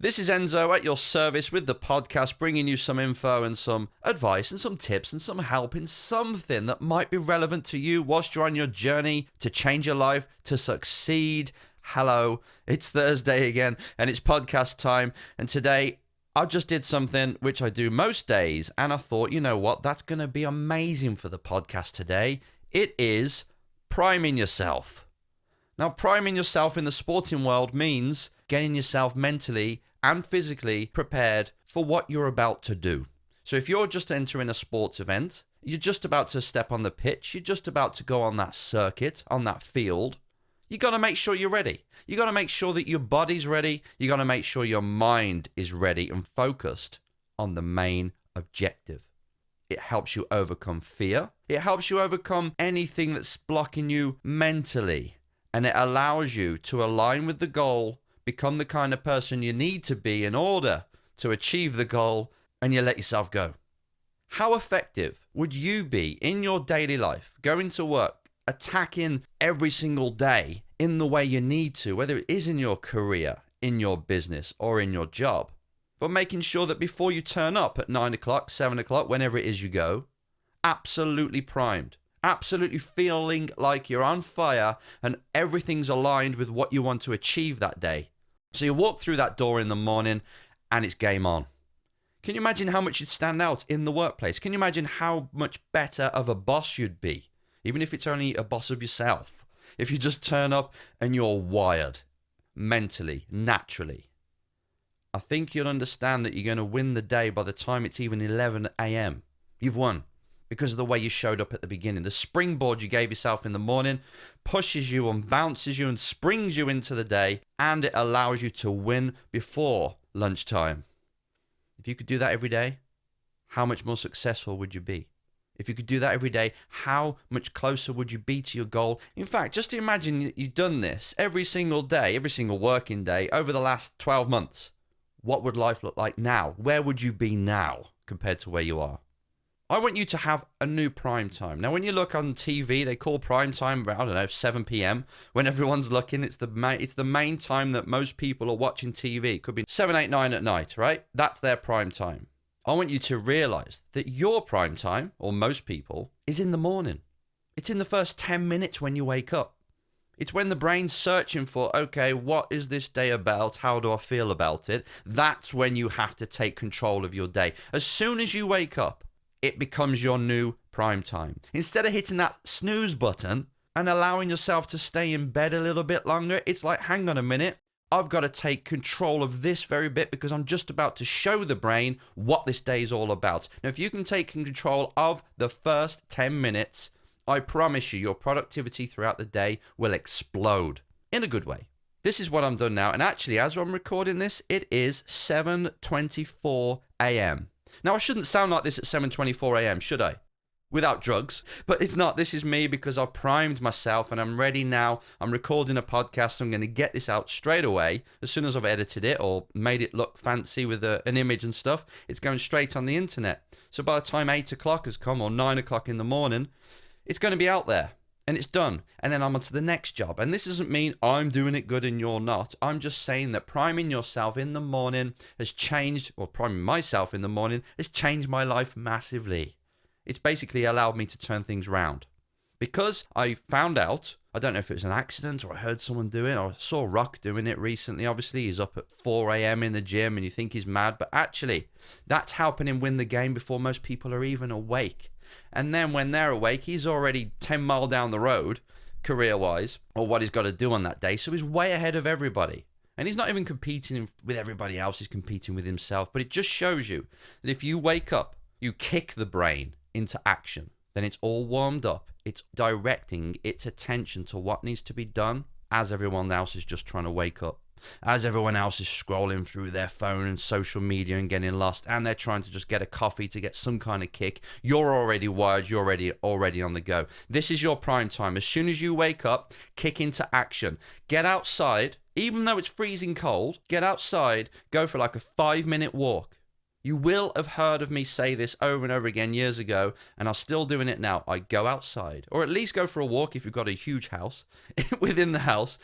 This is Enzo at your service with the podcast, bringing you some info and some advice and some tips and some help in something that might be relevant to you whilst you're on your journey to change your life, to succeed. Hello, it's Thursday again and it's podcast time. And today I just did something which I do most days. And I thought, you know what, that's going to be amazing for the podcast today. It is priming yourself. Now, priming yourself in the sporting world means getting yourself mentally and physically prepared for what you're about to do. So if you're just entering a sports event, you're just about to step on the pitch, you're just about to go on that circuit, on that field, you got to make sure you're ready. You got to make sure that your body's ready. You got to make sure your mind is ready and focused on the main objective. It helps you overcome fear. It helps you overcome anything that's blocking you mentally. And it allows you to align with the goal, become the kind of person you need to be in order to achieve the goal, and you let yourself go. How effective would you be in your daily life, going to work, attacking every single day in the way you need to, whether it is in your career, in your business, or in your job, but making sure that before you turn up at 9 o'clock, 7 o'clock, whenever it is you go, absolutely primed, absolutely feeling like you're on fire and everything's aligned with what you want to achieve that day. So you walk through that door in the morning and it's game on. Can you imagine how much you'd stand out in the workplace? Can you imagine how much better of a boss you'd be? Even if it's only a boss of yourself. If you just turn up and you're wired, mentally, naturally. I think you'll understand that you're going to win the day by the time it's even 11 a.m. You've won. Because of the way you showed up at the beginning. The springboard you gave yourself in the morning pushes you and bounces you and springs you into the day, and it allows you to win before lunchtime. If you could do that every day, how much more successful would you be? If you could do that every day, how much closer would you be to your goal? In fact, just imagine that you've done this every single day, every single working day over the last 12 months. What would life look like now? Where would you be now compared to where you are? I want you to have a new prime time. Now, when you look on TV, they call prime time about, 7 p.m. When everyone's looking, it's the main time that most people are watching TV. It could be 7, 8, 9 at night, right? That's their prime time. I want you to realize that your prime time, or most people, is in the morning. It's in the first 10 minutes when you wake up. It's when the brain's searching for, okay, what is this day about? How do I feel about it? That's when you have to take control of your day. As soon as you wake up, it becomes your new prime time. Instead of hitting that snooze button and allowing yourself to stay in bed a little bit longer, it's like, hang on a minute, I've got to take control of this very bit because I'm just about to show the brain what this day is all about. Now, if you can take control of the first 10 minutes, I promise you, your productivity throughout the day will explode in a good way. This is what I'm done now. And actually, as I'm recording this, it is 7:24 a.m. Now, I shouldn't sound like this at 7:24 a.m., should I? Without drugs. But it's not. This is me because I've primed myself and I'm ready now. I'm recording a podcast. I'm going to get this out straight away. As soon as I've edited it or made it look fancy with an image and stuff, it's going straight on the internet. So by the time 8 o'clock has come or 9 o'clock in the morning, it's going to be out there. And it's done. And then I'm on to the next job. And this doesn't mean I'm doing it good and you're not. I'm just saying that priming yourself in the morning has changed, or priming myself in the morning has changed my life massively. It's basically allowed me to turn things around. Because I found out, I don't know if it was an accident or I heard someone do it, or I saw Rock doing it recently. Obviously, he's up at 4 a.m. in the gym and you think he's mad. But actually, that's helping him win the game before most people are even awake. And then when they're awake, he's already 10 miles down the road, career-wise, or what he's got to do on that day. So he's way ahead of everybody. And he's not even competing with everybody else. He's competing with himself. But it just shows you that if you wake up, you kick the brain into action, then it's all warmed up. It's directing its attention to what needs to be done as everyone else is just trying to wake up. As everyone else is scrolling through their phone and social media and getting lost, and they're trying to just get a coffee to get some kind of kick, you're already wired, you're already on the go. This is your prime time. As soon as you wake up, kick into action. Get outside, even though it's freezing cold, get outside, go for like a 5-minute walk. You will have heard of me say this over and over again years ago, and I'm still doing it now. I go outside, or at least go for a walk if you've got a huge house within the house,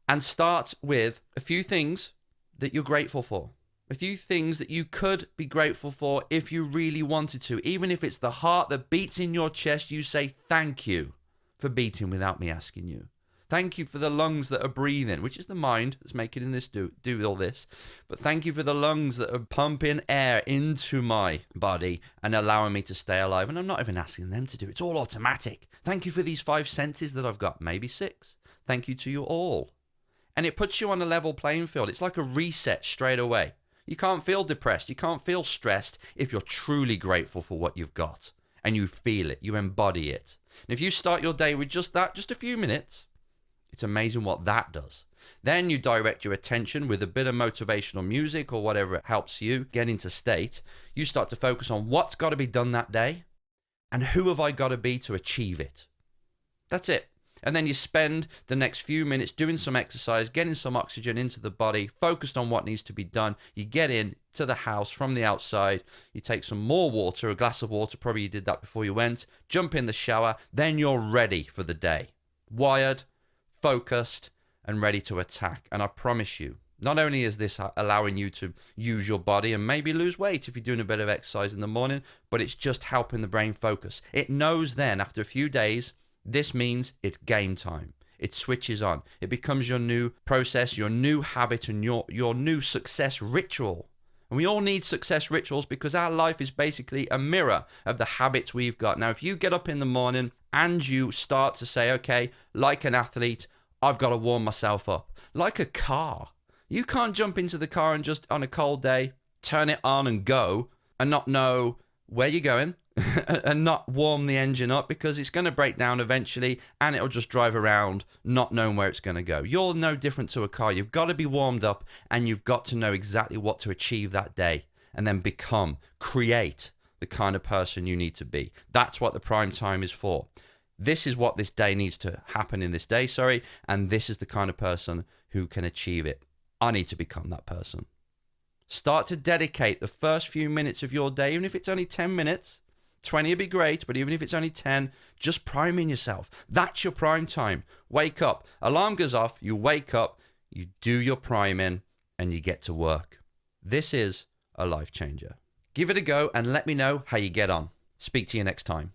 and start with a few things that you're grateful for. A few things that you could be grateful for if you really wanted to. Even if it's the heart that beats in your chest, you say thank you for beating without me asking you. Thank you for the lungs that are breathing, which is the mind that's making this do all this. But thank you for the lungs that are pumping air into my body and allowing me to stay alive. And I'm not even asking them to do it. It's all automatic. Thank you for these 5 senses that I've got, maybe 6. Thank you to you all. And it puts you on a level playing field. It's like a reset straight away. You can't feel depressed. You can't feel stressed if you're truly grateful for what you've got. And you feel it. You embody it. And if you start your day with just that, just a few minutes, it's amazing what that does. Then you direct your attention with a bit of motivational music or whatever helps you get into state. You start to focus on what's got to be done that day and who have I got to be to achieve it. That's it. And then you spend the next few minutes doing some exercise, getting some oxygen into the body, focused on what needs to be done. You get in to the house from the outside. You take some more water, a glass of water. Probably you did that before you went. Jump in the shower. Then you're ready for the day. Wired, focused, and ready to attack. And I promise you, not only is this allowing you to use your body and maybe lose weight if you're doing a bit of exercise in the morning, but it's just helping the brain focus. It knows then after a few days, this means it's game time. It switches on. It becomes your new process, your new habit, and your new success ritual. And we all need success rituals because our life is basically a mirror of the habits we've got. Now, if you get up in the morning and you start to say, okay, like an athlete, I've got to warm myself up. Like a car. You can't jump into the car and just on a cold day, turn it on and go and not know where you're going and not warm the engine up because it's going to break down eventually and it'll just drive around not knowing where it's going to go. You're no different to a car. You've got to be warmed up and you've got to know exactly what to achieve that day and then create the kind of person you need to be. That's what the prime time is for. This is what this day needs to happen in this day, and this is the kind of person who can achieve it. I need to become that person. Start to dedicate the first few minutes of your day, even if it's only 10 minutes, 20 would be great, but even if it's only 10, just priming yourself. That's your prime time. Wake up. Alarm goes off. You wake up, you do your priming, and you get to work. This is a life changer. Give it a go and let me know how you get on. Speak to you next time.